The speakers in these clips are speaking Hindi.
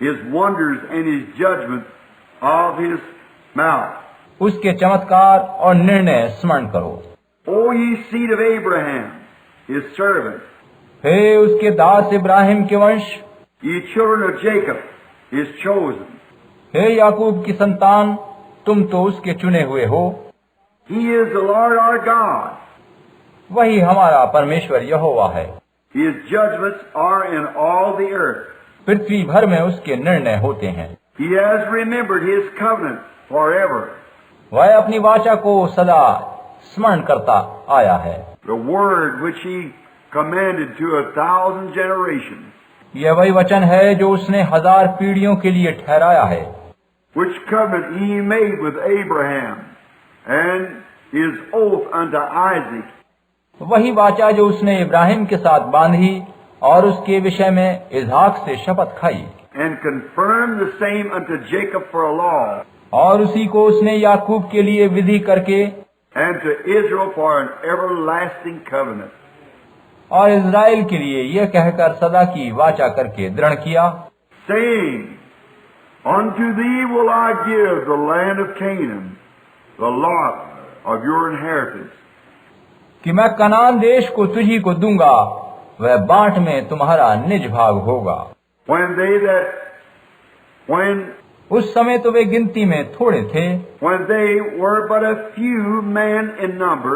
his wonders and his judgment of his mouth. उसके चमत्कार और निर्णय स्मरण करो। O ye seed of Abraham, his servant, हे उसके दास इब्राहिम के वंश, ye children of Jacob, his chosen. हे याकूब की संतान, तुम तो उसके चुने हुए हो। He is the Lord our God. वही हमारा परमेश्वर यहोवा है। His judgments are in all the earth. पृथ्वी भर में उसके निर्णय होते हैं। He has remembered his covenant forever. वह अपनी वाचा को सदा स्मरण करता आया है। The word which he commanded to 1,000 generations. यह वही वचन है जो उसने 1000 पीढ़ियों के लिए ठहराया है। Which covenant he made with Abraham and his oath unto Isaac. वही वाचा जो उसने इब्राहिम के साथ बांधी और उसके विषय में इसहाक से शपथ खाई। And confirmed the same unto Jacob for a law. और उसी को उसने याकूब के लिए विधि करके And to Israel for an everlasting covenant. और इज़राइल के लिए यह कहकर सदा की वाचा करके दृढ़ किया, Saying, Unto thee will I give the land of Canaan, the lot of your inheritance. कि मैं कनान देश को तुझी को दूंगा, वह बांट में तुम्हारा निज भाग होगा। When उस समय तो वे गिनती में थोड़े थे, they were but a few men in number,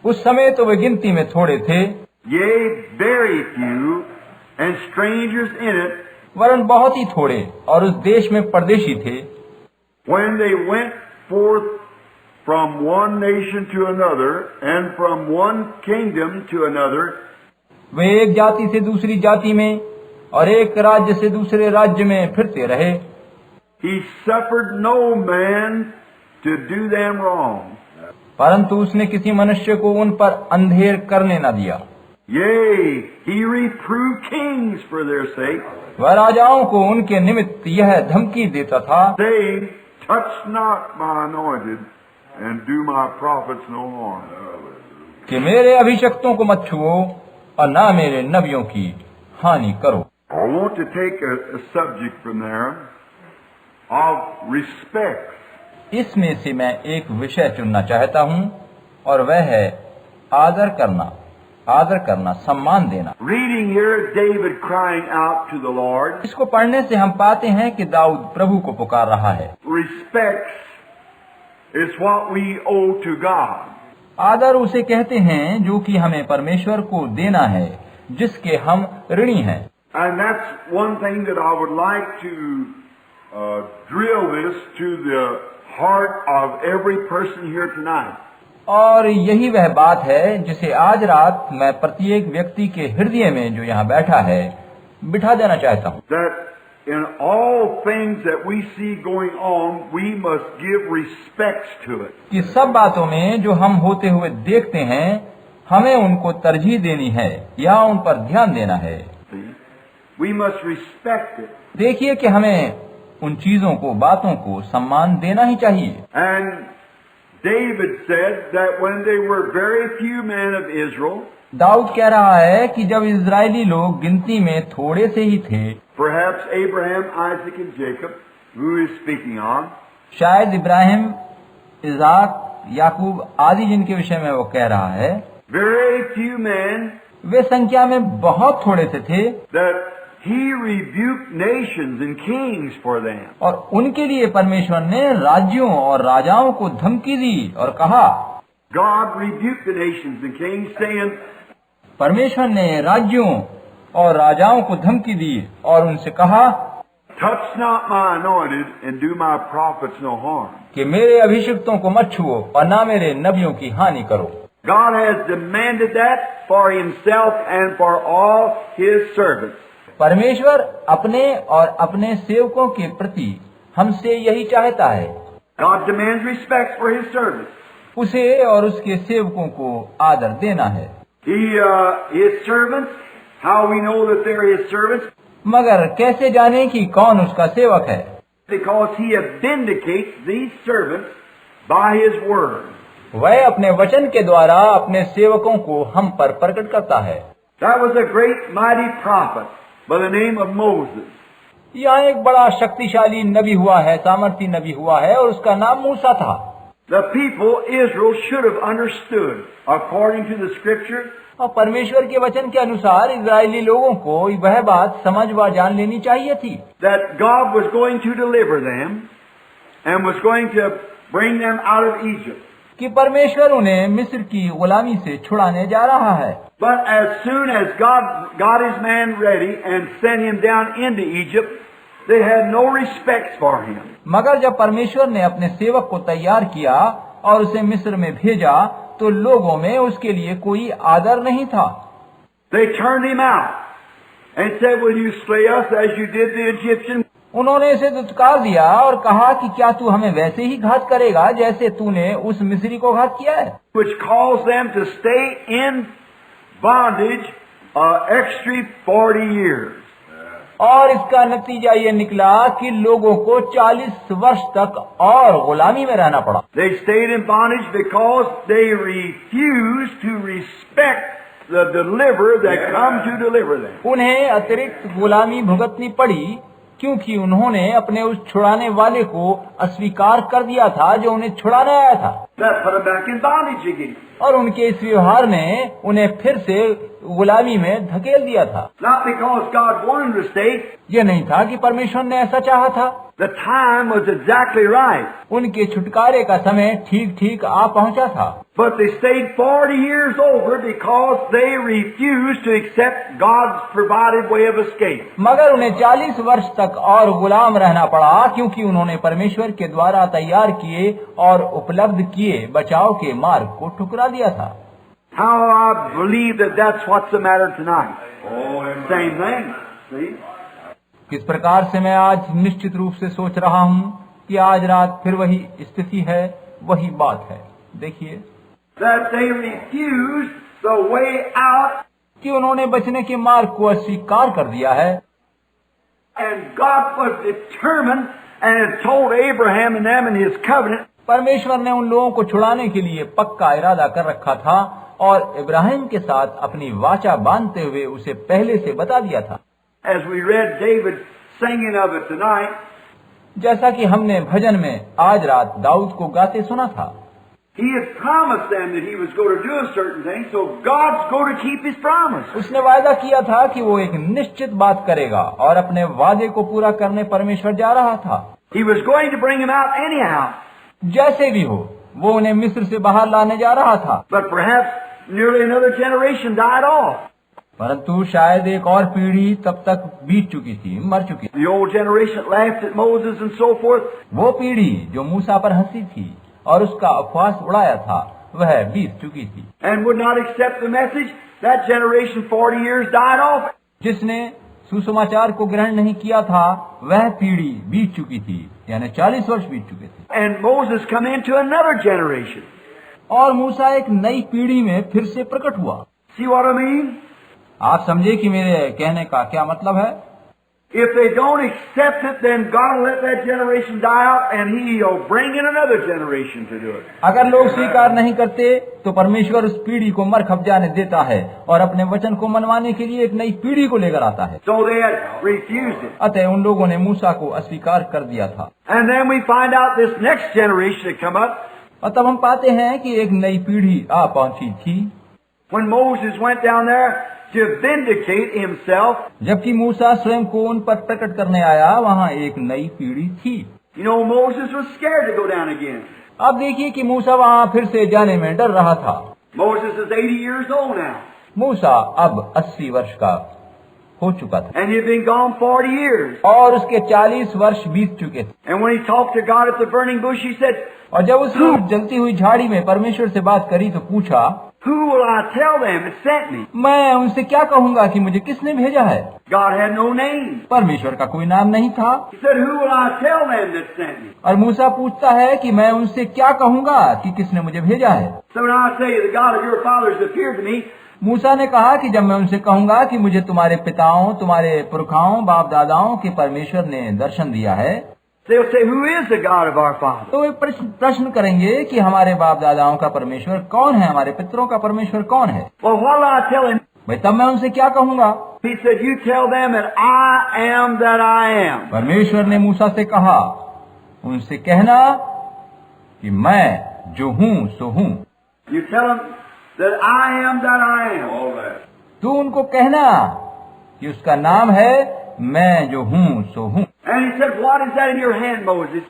उस समय तो वे गिनती में थोड़े थे, yea, very few, and strangers in it, वरन बहुत ही थोड़े और उस देश में परदेशी थे। when they went forth from one nation to another, and from one kingdom to another, वे एक जाति से दूसरी जाति में और एक राज्य से दूसरे राज्य में फिरते रहे। he suffered no man to do them wrong. परंतु उसने किसी मनुष्य को उन पर अंधेर करने न दिया। Yea, he reproved kings for their sake, वह राजाओं को उनके निमित्त यह धमकी देता था, saying, Touch not my anointed, and do my prophets no harm. कि मेरे अभिषक्तों को मत छुओ और ना मेरे नबियों की हानि करो। I want to take a subject from there of respect. इसमें से मैं एक विषय चुनना चाहता हूँ और वह है आदर करना, सम्मान देना। Reading here, David crying out to the Lord. इसको पढ़ने से हम पाते हैं कि दाऊद प्रभु को पुकार रहा है। Respect is what we owe to God. आदर उसे कहते हैं जो कि हमें परमेश्वर को देना है, जिसके हम ऋणी हैं। And that's one thing that I would like to drill this to the heart of every person here tonight. और यही वह बात है जिसे आज रात मैं प्रत्येक व्यक्ति के हृदय में जो यहाँ बैठा है बिठा देना चाहता हूँ। That in all things that we see going on, we must give respects to it. कि सब बातों में जो हम होते हुए देखते हैं, हमें उनको तरजीह देनी है या उन पर ध्यान देना है। See? We must respect it. देखिए कि हमें उन चीजों को, बातों को सम्मान देना ही चाहिए। And David said that when they were very few men of Israel, Dawood कह रहा है कि जब इजरायली लोग गिनती में थोड़े से ही थे, perhaps Abraham, Isaac, and Jacob, who is speaking on, शायद इब्राहिम, इसहाक, याकूब आदि जिनके विषय में वो कह रहा है, very few men, वे संख्या में बहुत थोड़े से थे, that he rebuked nations and kings for them. और उनके लिए परमेश्वर ने राज्यों और राजाओं को धमकी दी और कहा, God rebuked the nations and kings, saying, परमेश्वर ने राज्यों और राजाओं को धमकी दी और उनसे कहा, Touch not my anointed and do my prophets no harm. कि मेरे अभिषिक्तों को मत छुओ और ना मेरे नबियों की हानि करो। God has demanded that for himself and for all his servants. परमेश्वर अपने और अपने सेवकों के प्रति हमसे यही चाहता है। God demands respect for his servants. उसे और उसके सेवकों को आदर देना है। His servants, how we know that they're his servants? मगर कैसे जाने कि कौन उसका सेवक है? Because he vindicates these servants by his word. वह अपने वचन के द्वारा अपने सेवकों को हम पर प्रकट करता है। That was a great mighty prophet by the name of Moses. यहाँ एक बड़ा शक्तिशाली नबी हुआ है, सामर्थी नबी हुआ है, और उसका नाम मूसा था। The people, Israel, should have understood, according to the Scripture, और परमेश्वर के वचन के अनुसार इजरायली लोगों को वह बात समझ व जान लेनी चाहिए थी that God was going to deliver them and was going to bring them out of Egypt. कि परमेश्वर उन्हें मिस्र की गुलामी से छुड़ाने जा रहा है। But as soon as God got his man ready and sent him down into Egypt, they had no respect for him. मगर जब परमेश्वर ने अपने सेवक को तैयार किया और उसे मिस्र में भेजा, तो लोगों में उसके लिए कोई आदर नहीं था। They turned him out and said, "Will you slay us as you did the Egyptian?" उन्होंने इसे दुत्कार दिया और कहा कि क्या तू हमें वैसे ही घात करेगा जैसे तूने उस मिस्री को घात किया है। Which caused them to stay in bondage extra 40 years. और इसका नतीजा ये निकला कि लोगों को 40 वर्ष तक और गुलामी में रहना पड़ा। They stayed in bondage because they refused to respect the deliverer that come to deliver them. उन्हें अतिरिक्त गुलामी भुगतनी पड़ी क्योंकि उन्होंने अपने उस छुड़ाने वाले को अस्वीकार कर दिया था जो उन्हें छुड़ाने आया था। That put them back in bondage again. और उनके इस व्यवहार ने उन्हें फिर से गुलामी में धकेल दिया था। Not because God wanted to stay. ये नहीं था कि परमेश्वर ने ऐसा चाहा था। The time was exactly right. उनके छुटकारे का समय ठीक ठीक आ पहुंचा था। But they stayed 40 years over because they refused to accept God's provided way of escape. मगर उन्हें 40 वर्ष तक और गुलाम रहना पड़ा क्योंकि उन्होंने परमेश्वर के द्वारा तैयार किए और उपलब्ध किए बचाव के मार्ग को ठुकरा दिया था। How I believe that that's what's the matter tonight. Same thing. See? किस प्रकार से मैं आज निश्चित रूप से सोच रहा हूँ कि आज रात फिर वही स्थिति है, वही बात है। देखिए That they refused the way out, कि उन्होंने बचने के मार्ग को अस्वीकार कर दिया है। and God was determined and had told Abraham and them in his covenant. परमेश्वर ने उन लोगों को छुड़ाने के लिए पक्का इरादा कर रखा था और इब्राहिम के साथ अपनी वाचा बांधते हुए उसे पहले से बता दिया था। As we read David singing of it tonight, जैसा कि हमने भजन में आज रात दाऊद को गाते सुना था, he had promised them that he was going to do a certain thing, so God's going to keep his promise. उसने वायदा किया था कि वो एक निश्चित बात करेगा और अपने वादे को पूरा करने परमेश्वर जा रहा था। He was going to bring him out anyhow. जैसे भी हो वो उन्हें मिस्र से बाहर लाने जा रहा था। But perhaps nearly another generation died off. परंतु शायद एक और पीढ़ी तब तक बीत चुकी थी, मर चुकी थी। The old generation that laughed at Moses and so forth. वो पीढ़ी जो मूसा पर हंसी थी और उसका उपहास उड़ाया था, वह बीत चुकी थी। And would not accept the message. That generation 40 years died off. जिसने सुसमाचार को ग्रहण नहीं किया था, वह पीढ़ी बीत चुकी थी, यानी 40 वर्ष बीत चुके थे। And Moses come into another generation. और मूसा एक नई पीढ़ी में फिर से प्रकट हुआ। See what I mean? आप समझे कि मेरे कहने का क्या मतलब है? If they don't accept it, then God will let that generation die out and He'll bring in another generation to do it. अगर लोग स्वीकार नहीं करते तो परमेश्वर उस पीढ़ी को मर खप जाने देता है और अपने वचन को मनवाने के लिए एक नई पीढ़ी को लेकर आता है। So they had refused it. अतः उन लोगों ने मूसा को अस्वीकार कर दिया था। And then we find out this next generation that come up, और तब हम पाते हैं कि एक नई पीढ़ी आ पहुंची थी। when Moses went down there to vindicate himself. जबकि मूसा स्वयं को उन पर प्रकट करने आया, वहाँ एक नई पीढ़ी थी। You know, Moses was scared to go down again. अब देखिए कि मूसा वहाँ फिर से जाने में डर रहा था। Moses is 80 years old now. मूसा अब 80 वर्ष का हो चुका था And he'd been gone 40 years. और उसके 40 वर्ष बीत चुके थे। And when he talked to God at the burning bush, he said, और जब उसने जलती हुई झाड़ी में परमेश्वर से बात करी तो पूछा, who will I tell them that sent me? मैं उनसे क्या कहूँगा कि मुझे किसने भेजा है? God had no name. परमेश्वर का कोई नाम नहीं था। He said, who will I tell them that sent me? और मूसा पूछता है कि मैं उनसे क्या कहूँगा कि किसने मुझे भेजा है? So when I say the God of your fathers appeared to me, मूसा ने कहा कि जब मैं उनसे कहूँगा कि मुझे तुम्हारे पिताओं, तुम्हारे पुरखाओं, बाप दादाओं के परमेश्वर ने दर्शन दिया है, they'll say, who is the God of our fathers? तो वे प्रश्न करेंगे कि हमारे बाप दादाओं का परमेश्वर कौन है, हमारे पितरों का परमेश्वर कौन है? Well, what will I tell him? भाई तब मैं उनसे क्या कहूंगा? He said, you tell them that I am that I am. परमेश्वर ने मूसा से कहा, उनसे कहना कि मैं जो हूं सो हूं। You tell them that I am that I am. All that. तू उनको कहना कि उसका नाम है मैं जो हूं सो हूं। And he said, what is that in your hand, Moses?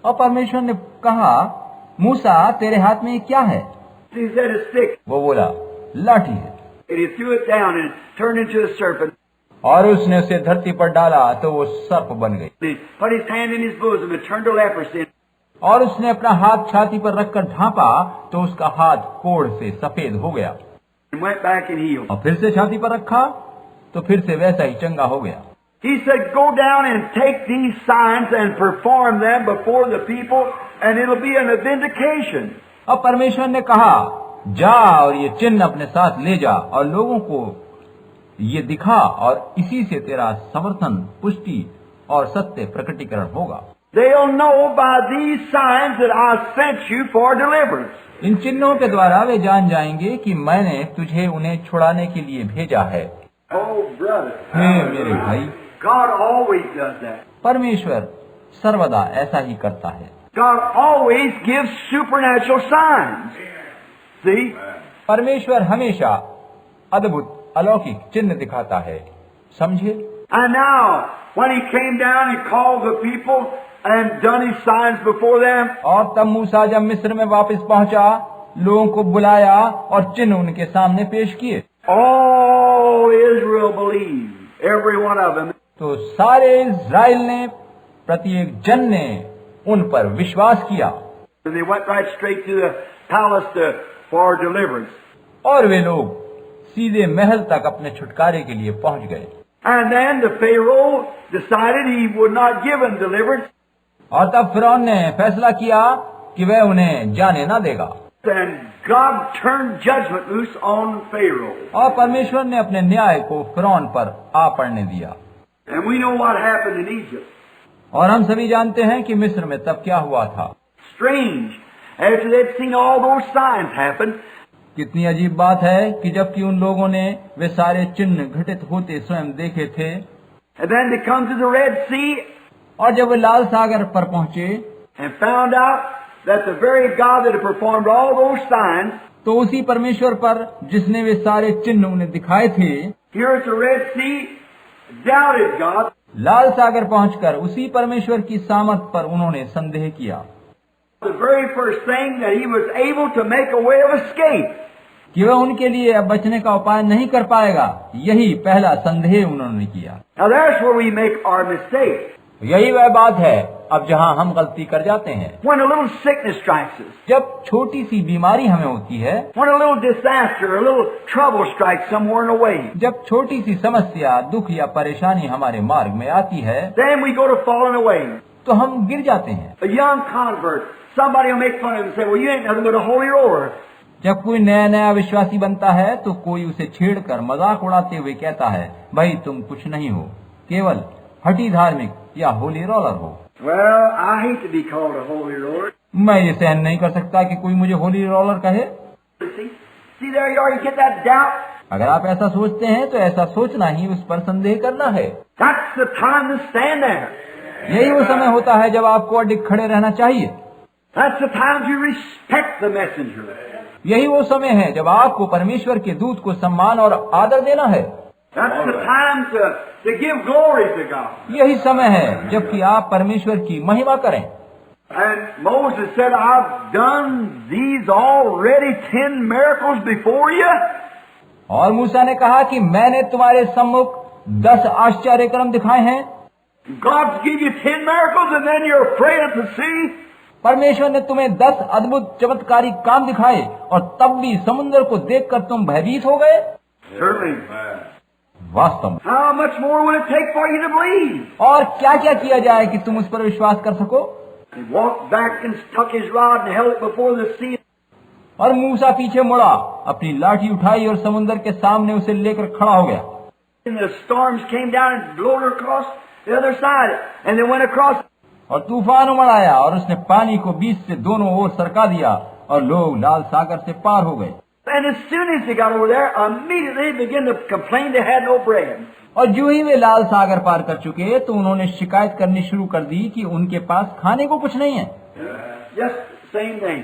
और परमेश्वर ने कहा, मूसा तेरे हाथ में क्या है? He said, a stick. वो बोला, लाठी है। And he threw it down and it turned into a serpent. और उसने उसे धरती पर डाला तो वो सर्प बन गई। He put his hand in his bosom and turned to leprosy. और उसने अपना हाथ छाती पर रखकर ढांपा तो उसका हाथ कोढ़ से सफेद हो गया। And went back and healed. और फिर से छाती पर रखा तो फिर से वैसा ही चंगा हो गया। He said, go down and take these signs and perform them before the people and it'll be an vindication. अब परमेश्वर ने कहा, जा और ये चिन्ह अपने साथ ले जा और लोगों को ये दिखा और इसी से तेरा समर्थन, पुष्टि और सत्य प्रकटीकरण होगा। They'll know by these signs that I sent you for deliverance. इन चिन्हों के द्वारा वे जान जाएंगे कि मैंने तुझे उन्हें छुड़ाने के लिए भेजा है। Oh, brother. हे मेरे भाई, God always does that. परमेश्वर सर्वदा ऐसा ही करता है। God always gives supernatural signs. See? परमेश्वर हमेशा अद्भुत अलौकिक चिन्ह दिखाता है, समझे? And now, when he came down and called the people and done his signs before them, और तब मूसा जब मिस्र में वापस पहुंचा, लोगों को बुलाया और चिन्ह उनके सामने पेश किए। all Israel believed, every one of them. तो सारे इज़राइल ने, प्रत्येक जन ने उन पर विश्वास किया And they went right straight to the palace for deliverance. और वे लोग सीधे महल तक अपने छुटकारे के लिए पहुंच गए। And then the Pharaoh decided he would not give them deliverance. और तब फिरौन ने फैसला किया कि वह उन्हें जाने ना देगा। And God turned judgment loose on Pharaoh. और परमेश्वर ने अपने न्याय को फिरौन पर आ पड़ने दिया। And we know what happened in Egypt. और हम सभी जानते हैं कि मिस्र में तब क्या हुआ था। Strange. After they'd seen all those signs happen, कितनी अजीब बात है कि जबकि उन लोगों ने वे सारे चिन्ह घटित होते स्वयं देखे थे, and then they come to the Red Sea और जब वे लाल सागर पर पहुंचे and found out that the very God that had performed all those signs, तो उसी परमेश्वर पर जिसने वे सारे चिन्ह उन्हें दिखाए थे, here at the Red Sea, doubted God. लाल सागर पहुंचकर उसी परमेश्वर की सामर्थ पर उन्होंने संदेह किया। The very first thing that he was able to make a way of escape. कि वह उनके लिए अब बचने का उपाय नहीं कर पाएगा, यही पहला संदेह उन्होंने किया। Now that's where we make our mistake. यही वह बात है अब जहां हम गलती कर जाते हैं। When a little sickness strikes us, जब छोटी सी बीमारी हमें होती है, when a little disaster, a little trouble strikes somewhere in the way, जब छोटी सी समस्या, दुख या परेशानी हमारे मार्ग में आती है, then we go to falling away. तो हम गिर जाते हैं। A young convert, somebody will make fun of him and say, well, you ain't nothing but a holy roller. जब कोई नया नया विश्वासी बनता है तो कोई उसे छेड़कर मजाक उड़ाते हुए कहता है, भाई तुम कुछ नहीं हो, केवल हठी धार्मिक या होली रोलर हो। Well, I hate to be called a holy roller. मैं ये सहन नहीं कर सकता कि कोई मुझे होली रोलर कहे। See there you are, you get that doubt? अगर आप ऐसा सोचते हैं तो ऐसा सोचना ही उस पर संदेह करना है। That's the time to stand there. यही वो समय होता है जब आपको अडिग खड़े रहना चाहिए। That's the time to respect the messenger. यही वो समय है जब आपको परमेश्वर के दूत को सम्मान और आदर देना है। That's the time to give glory to God. यही समय है जबकि आप परमेश्वर की महिमा करें। And Moses said, I've done these already 10 miracles before you. और मूसा ने कहा कि मैंने तुम्हारे सम्मुख 10 आश्चर्य कर्म दिखाए हैं। God's give you 10 miracles and then you're afraid of the sea. परमेश्वर ने तुम्हें 10 अद्भुत चमत्कारी काम दिखाए और तब भी समुद्र को देखकर तुम भयभीत हो गए। Certainly. वास्तव में How much more will it take for you to believe? और क्या क्या किया जाए कि तुम उस पर विश्वास कर सको। He walked back and stuck his rod and held it before the sea. और मूसा पीछे मुड़ा, अपनी लाठी उठाई और समुद्र के सामने उसे लेकर खड़ा हो गया। And the storms came down and blew her across the other side. And they went across. और तूफान उमड़ आया और उसने पानी को बीच से दोनों ओर सरका दिया और लोग लाल सागर से पार हो गए। And as soon as they got over there, immediately they began to complain they had no bread. और जो ही वे लाल सागर पार कर चुके तो उन्होंने शिकायत करनी शुरू कर दी कि उनके पास खाने को कुछ नहीं है। Just the same thing.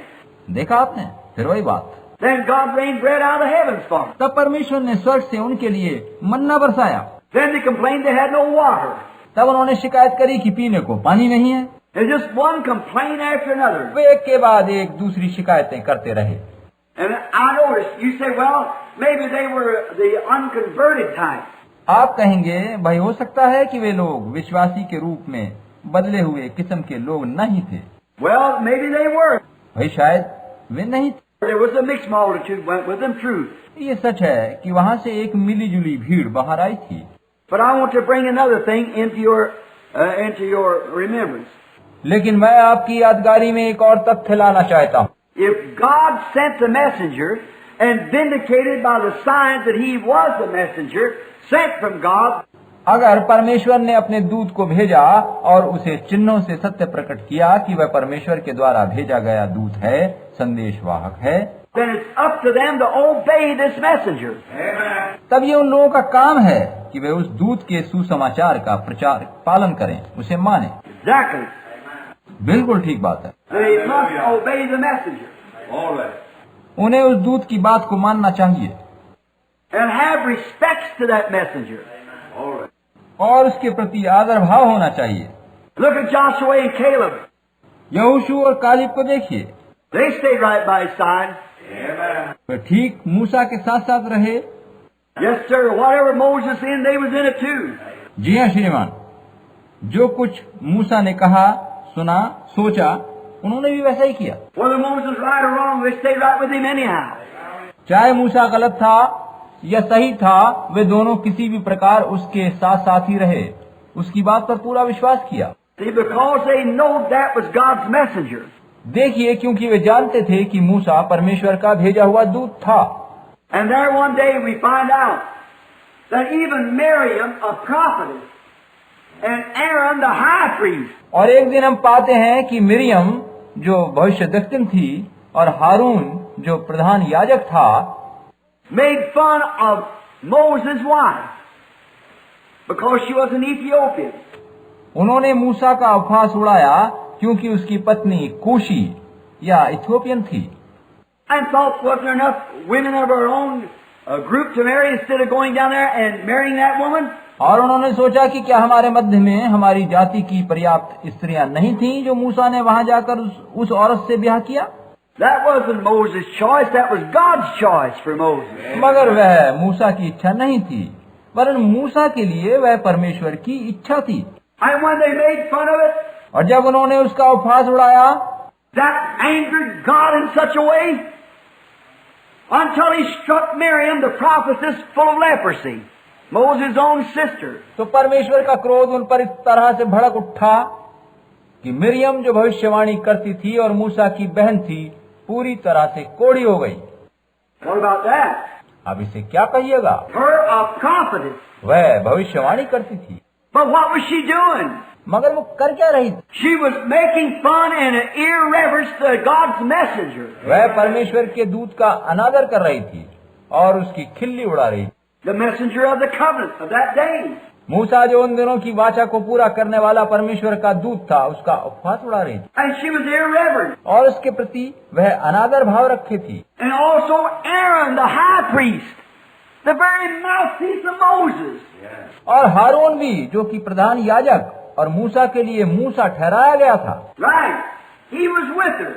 देखा आपने, फिर वही बात। Then God rained bread out of the heavens for them. तब परमेश्वर ने स्वर्ग से उनके लिए मन्ना बरसाया। Then they complained they had no water. तब उन्होंने शिकायत करी कि पीने को पानी नहीं है। There's just one complaint after another. वे एक के बाद एक दूसरी शिकायतें करते रहे। And I noticed, you say, well, maybe they were the unconverted type. आप कहेंगे भाई हो सकता है कि वे लोग विश्वासी के रूप में बदले हुए किस्म के लोग नहीं थे। Well, maybe they were. भाई शायद वे नहीं थे। There was a mixed multitude went with them, true. ये सच है कि वहाँ से एक मिली जुली भीड़ बाहर आई थी। But I want to bring another thing into your remembrance. लेकिन मैं आपकी यादगारी में एक और तथ्य लाना चाहता हूँ। If God sent the messenger and vindicated by the signs that he was the messenger sent from God, अगर परमेश्वर ने अपने दूत को भेजा और उसे चिन्हों से सत्य प्रकट किया कि वह परमेश्वर के द्वारा भेजा गया दूत है, संदेशवाहक है, then it's up to them to obey this messenger. Amen. तब ये उन लोगों का काम है कि वे उस दूत के सुसमाचार का प्रचार पालन करें, उसे माने। Exactly. बिल्कुल ठीक बात है। They must obey the messenger All right. उन्हें उस दूत की बात को मानना चाहिए and have respects to that messenger. All right. और उसके प्रति आदर भाव होना चाहिए। Look at Joshua and Caleb. यहोशू और कालेब को देखिए, They stayed right by his side. Amen. वे ठीक मूसा के साथ साथ रहे। Yes, sir. Whatever Moses in, they was in it too. जी हाँ श्रीमान, जो कुछ मूसा ने कहा, सुना, सोचा, उन्होंने भी वैसा ही किया। Whether Moses right or wrong, they stayed right with him anyhow. चाहे मूसा गलत था या सही था, वे दोनों किसी भी प्रकार उसके साथ साथ ही रहे, उसकी बात पर पूरा विश्वास किया। See, because they know that was God's messenger. देखिए, क्योंकि वे जानते थे कि मूसा परमेश्वर का भेजा हुआ दूत था। And there one day we find out that even Miriam, a prophetess, and Aaron, the high priest, और एक दिन हम पाते हैं कि मिरियम जो भविष्यद्वक्ता थी और हारून जो प्रधान याजक था, made fun of Moses' wife because she was an Ethiopian. उन्होंने मूसा का उपहास उड़ाया क्योंकि उसकी पत्नी कूशी या इथियोपियन थी। And thought, wasn't there enough women of our own group to marry instead of going down there and marrying that woman? और उन्होंने सोचा कि क्या हमारे मध्य में हमारी जाति की पर्याप्त स्त्रियां नहीं थीं जो मूसा ने वहां जाकर उस औरत से ब्याह किया। That wasn't Moses' choice, that was God's choice for Moses. मगर वह मूसा की इच्छा नहीं थी, वरन मूसा के लिए वह परमेश्वर की इच्छा थी। And when they made fun of it, और जब उन्होंने उसका उपहास उड़ाया, that angered God in such a way until he struck Miriam, the prophetess, full of leprosy, Moses' own sister. तो परमेश्वर का क्रोध उन पर इस तरह से भड़क उठा कि मिरियम जो भविष्यवाणी करती थी और मूसा की बहन थी, पूरी तरह से कोढ़ी हो गई। What about that? अब इसे क्या कहिएगा? Her a prophetess. वह भविष्यवाणी करती थी, But what was she doing? मगर वो कर क्या रही थी? She was making fun and irreverence to God's messenger. वह परमेश्वर के दूत का अनादर कर रही थी और उसकी खिल्ली उड़ा रही थी। The messenger of the covenant of that day. मूसा जो उन दिनों की वाचा को पूरा करने वाला परमेश्वर का दूत था, उसका उपहास उड़ा रही थी And she was irreverent. और उसके प्रति वह अनादर भाव रखे थी। And also Aaron, the high priest, the very mouthpiece of Moses. और हारून भी जो कि प्रधान याजक और मूसा के लिए मूसा ठहराया गया था, Right. He was with her.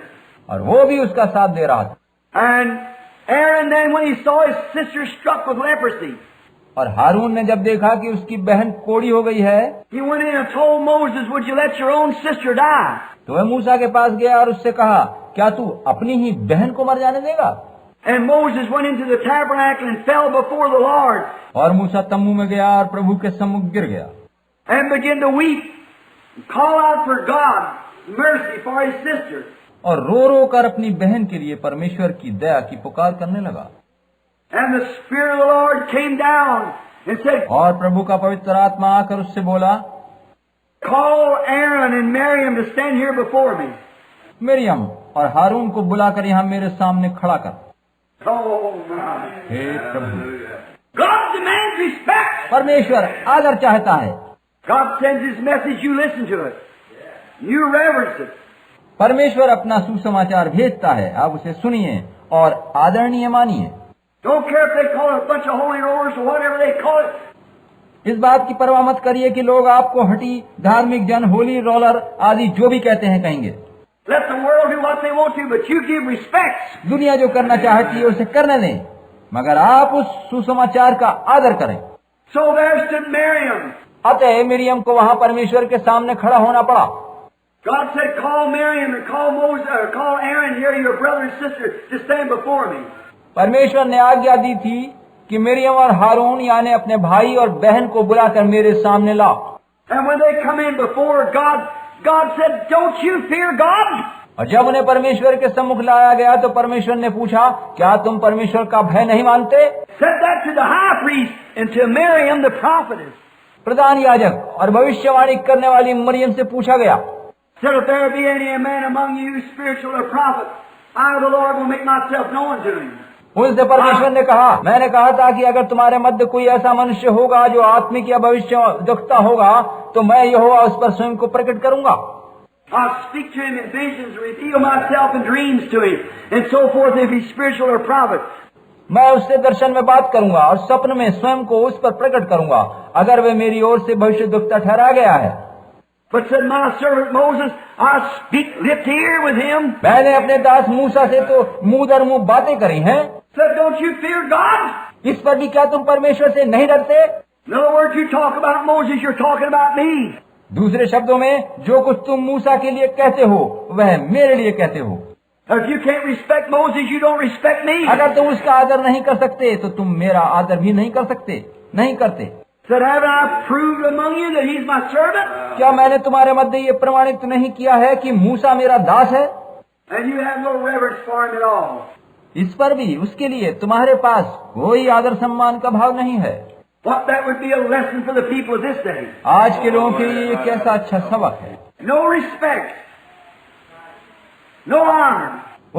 और वो भी उसका साथ दे रहा था। And Aaron then, when he saw his sister struck with leprosy, और हारून ने जब देखा कि उसकी बहन कोढ़ी हो गई है, he went in and told Moses, would you let your own sister die? तो वह मूसा के पास गया और उससे कहा, क्या तू अपनी ही बहन को मर जाने देगा? And Moses went into the tabernacle and fell before the Lord और मूसा तम्बू में गया और प्रभु के सम्मुख गिर गया and began to weep, and call out for God's mercy for his sister. और रो रो कर अपनी बहन के लिए परमेश्वर की दया की पुकार करने लगा। And the Spirit of the Lord came down and said, और प्रभु का पवित्र आत्मा आकर उससे बोला, call Aaron and Miriam to stand here before me. Miriam और हारून को बुलाकर यहाँ मेरे सामने खड़ा कर। Oh, my. Hey Prabhu, God demands respect. परमेश्वर आदर चाहता है। God sends His message, you listen to it. You reverence it. परमेश्वर अपना सुसमाचार भेजता है, आप उसे सुनिए और आदरणीय मानिए। Don't care if they call it a bunch of holy rollers or whatever they call it. इस बात की परवाह मत करिए कि लोग आपको हटी, धार्मिक जन, होली रोलर आदि जो भी कहते हैं कहेंगे। Let the world do what they want to, but you give respect. दुनिया जो करना चाहती है उसे करने दें, मगर आप उस सुसमाचार का आदर करें। So there stood Miriam. अतः मिरियम को वहां परमेश्वर के सामने खड़ा होना पड़ा। God said, call Miriam and call Moses, or call Aaron here, your brother and sister, to stand before me. परमेश्वर ने आज्ञा दी थी कि मिरियम और हारून यानी अपने भाई और बहन को बुलाकर मेरे सामने लाओ। And when they come in before God, God said, don't you fear God? और जब उन्हें परमेश्वर के सम्मुख लाया गया तो परमेश्वर ने पूछा, क्या तुम परमेश्वर का भय नहीं मानते? Said that to the high priest and to Miriam the prophetess. प्रधान याजक और भविष्यवाणी करने वाली मरियम से पूछा गया। Said, if there be any man among you spiritual or prophet, I the Lord will make myself known to him. उनसे परमेश्वर ने कहा, मैंने कहा था कि अगर तुम्हारे मध्य कोई ऐसा मनुष्य होगा जो आत्मिक या भविष्यवक्ता होगा तो मैं यहोवा उस पर स्वयं को प्रकट करूंगा। I'll speak to him in visions, reveal myself in dreams to him, and so forth if he's spiritual or prophet. मैं उससे दर्शन में बात करूंगा और स्वप्न में स्वयं को उस पर प्रकट करूंगा अगर वे मेरी ओर से भविष्यद्वक्ता ठहरा गया है। But said my servant Moses, I speak lip to ear with him. मैंने अपने दास मूसा से तो मुंह दर मुंह बातें करी हैं। Said, don't you fear God? इस पर भी क्या तुम परमेश्वर से नहीं डरते? In other words, you talk about Moses, you're talking about me. दूसरे शब्दों में, जो कुछ तुम मूसा के लिए कहते हो वह मेरे लिए कहते हो। If you can't respect Moses, you don't respect me. अगर तुम उसका आदर नहीं कर सकते तो तुम मेरा आदर भी नहीं कर सकते, नहीं करते। Said, haven't I proved among you that he's my servant? क्या मैंने तुम्हारे मध्य ये प्रमाणित नहीं किया है कि मूसा मेरा दास है? And you have no reverence for him at all. इस पर भी उसके लिए तुम्हारे पास कोई आदर सम्मान का भाव नहीं है। What that would be a lesson for the people of this day. आज के लोगों के लिए ये कैसा अच्छा सबक है। No respect. No honor.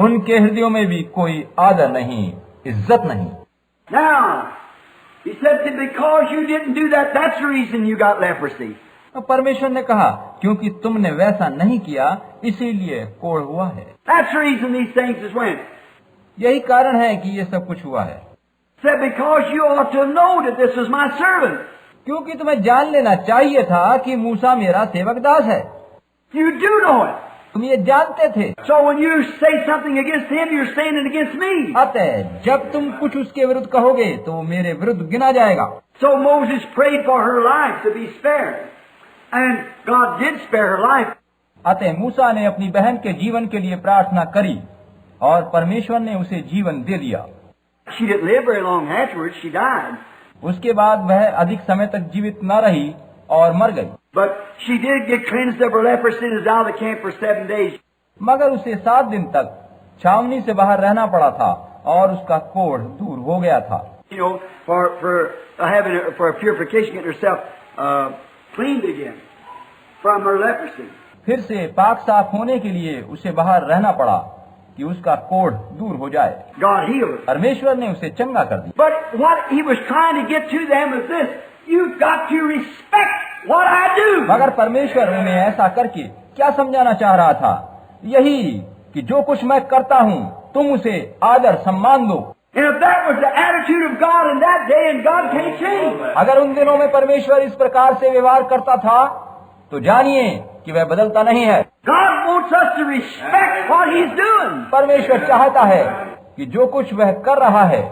उनके हृदयों में भी कोई आदर नहीं, इज्जत नहीं। Now, he said that because you didn't do that, that's the reason you got leprosy. तो परमेश्वर ने कहा, क्योंकि तुमने वैसा नहीं किया इसीलिए कोढ़ हुआ है। That's the reason these things has went. यही कारण है कि ये सब कुछ हुआ है। Said because you ought to know that this was my servant. क्योंकि तुम्हें जान लेना चाहिए था कि मूसा मेरा सेवक दास है। You do know it. तुम ये जानते थे। So when you say something against him, you're saying it against me. अतः जब तुम कुछ उसके विरुद्ध कहोगे तो वो मेरे विरुद्ध गिना जाएगा। So Moses prayed for her life to be spared. And God did spare her life. अतः मूसा ने अपनी बहन के जीवन के लिए प्रार्थना करी और परमेश्वर ने उसे जीवन दे दिया। She didn't live very long afterwards. She died. उसके बाद वह अधिक समय तक जीवित न रही और मर गई। But she did get cleansed of her leprosy and was out of the camp for 7 days. मगर उसे 7 दिन तक छावनी से बाहर रहना पड़ा था और उसका कोढ़ दूर हो गया था। You know, for purification, getting herself cleaned again from her leprosy. फिर से पाक साफ होने के लिए उसे बाहर रहना पड़ा कि उसका कोढ़ दूर हो जाए। God healed her. परमेश्वर ने उसे चंगा कर दिया। But what he was trying to get to them is this: you've got to respect what I do. मगर परमेश्वर उन्हें ऐसा करके क्या समझाना चाह रहा था? यही कि जो कुछ मैं करता हूँ तुम उसे आदर सम्मान दो। And if that was the attitude of God in that day, and God can't change. अगर उन दिनों में परमेश्वर इस प्रकार से व्यवहार करता था तो जानिए कि वह बदलता नहीं है। God wants us to respect what He's doing. परमेश्वर चाहता है कि जो कुछ वह कर रहा है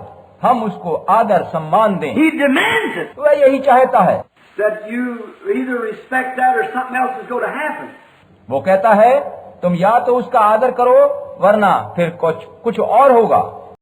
हम उसको आदर सम्मान दें। He demands it. वह यही चाहता है। That you either respect that or something else is going to happen. वो कहता है तुम या तो उसका आदर करो वरना फिर कुछ और होगा।